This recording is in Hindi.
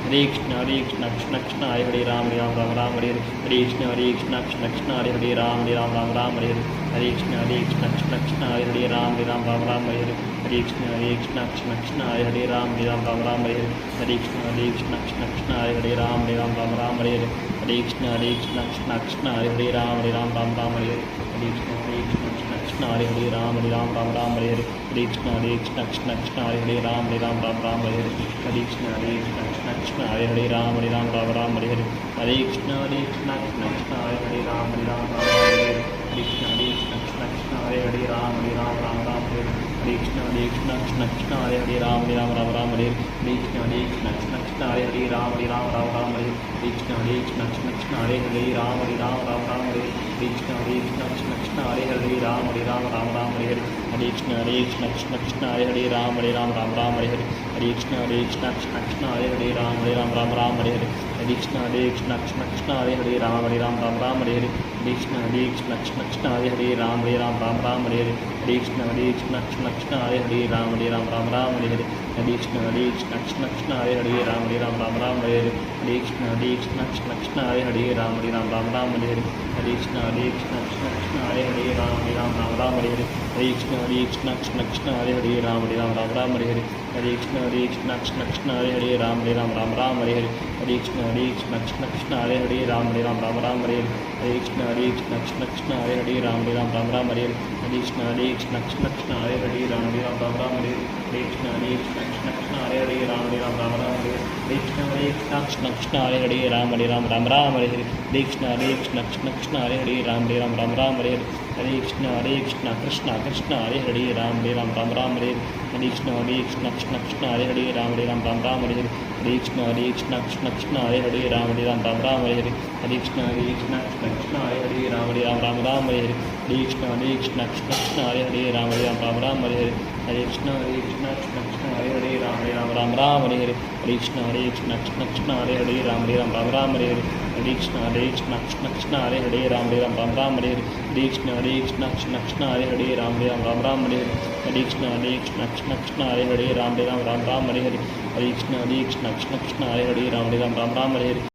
हरे कृष्ण कृष्ण कृष्ण हरे राम राम राम हरे हरे कृष्ण कृष्ण कृष्ण हरे राम राम राम हरे हरे कृष्ण कृष्ण कृष्ण हरे राम राम राम हरे हरे कृष्ण कृष्ण कृष्ण हरे राम राम राम हरे हरे कृष्ण कृष्ण कृष्ण हरे राम राम राम हरे हरे कृष्ण कृष्ण कृष्ण हरे राम राम राम हरे हरे कृष्ण कृष्ण कृष्ण हरे राम राम राम हरे हरे कृष्ण कृष्ण कृष्ण हरे राम राम हरे हरे कृष्ण कृष्ण कृष्ण हरे राम राम हरे हरे कृष्ण कृष्ण कृष्ण हरे राम राम हरे हरे कृष्ण कृष्ण कृष्ण हरे राम राम हरे हरे कृष्ण कृष्ण कृष्ण हरे राम राम हरे हरे कृष्ण कृष्ण कृष्ण हरे राम राम हरे हरे कृष्ण कृष्ण कृष्ण हरे राम राम हरे कृष्ण कृष्ण कृष्ण हरे राम राम हरे हरे कृष्ण कृष्ण कृष्ण हरे राम राम हरे हरे कृष्ण कृष्ण कृष्ण हरे राम राम हरे हरे कृष्ण कृष्ण कृष्ण हरे राम राम हरे हरे कृष्ण कृष्ण कृष्ण हरे राम राम हरे हरे कृष्ण कृष्ण कृष्ण हरे राम राम हरे हरे कृष्ण कृष्ण कृष्ण हरे राम राम हरे हरे कृष्ण कृष्ण कृष्ण हरे राम राम हरे हरे कृष्ण कृष्ण कृष्ण हरे राम हरे हरे कृष्ण कृष्ण कृष्ण हरे राम हरे हरे कृष्ण कृष्ण कृष्ण हरे राम हरे हरे कृष्ण कृष्ण कृष्ण हरे राम हरे हरे कृष्ण कृष्ण कृष्ण हरे राम हरे हरे कृष्ण कृष्ण कृष्ण हरे राम हरे हरे कृष्ण कृष्ण कृष्ण हरे राम हरे कृष्ण कृष्ण कृष्ण हरे राम हरे हरे कृष्ण कृष्ण कृष्ण हरे राम हरे हरे कृष्ण कृष्ण कृष्ण कृष्ण हरे राम हरे हरे कृष्ण कृष्ण कृष्ण कृष्ण हरे राम हरे हरे कृष्ण कृष्ण कृष्ण कृष्ण हरे राम हरे हरे कृष्ण कृष्ण कृष्ण हरे राम हरे हरे कृष्ण कृष्ण कृष्ण हरे राम हरे हरे कृष्ण कृष्ण कृष्ण हरे राम हरे हरे कृष्ण कृष्ण कृष्ण हरे राम हरे हरे कृष्ण कृष्ण कृष्ण हरे राम हरे हरे कृष्ण कृष्ण कृष्ण हरे राम हरे हरे कृष्ण कृष्ण कृष्ण हरे राम हरे हरे कृष्ण कृष्ण कृष्ण हरे राम हरे हरे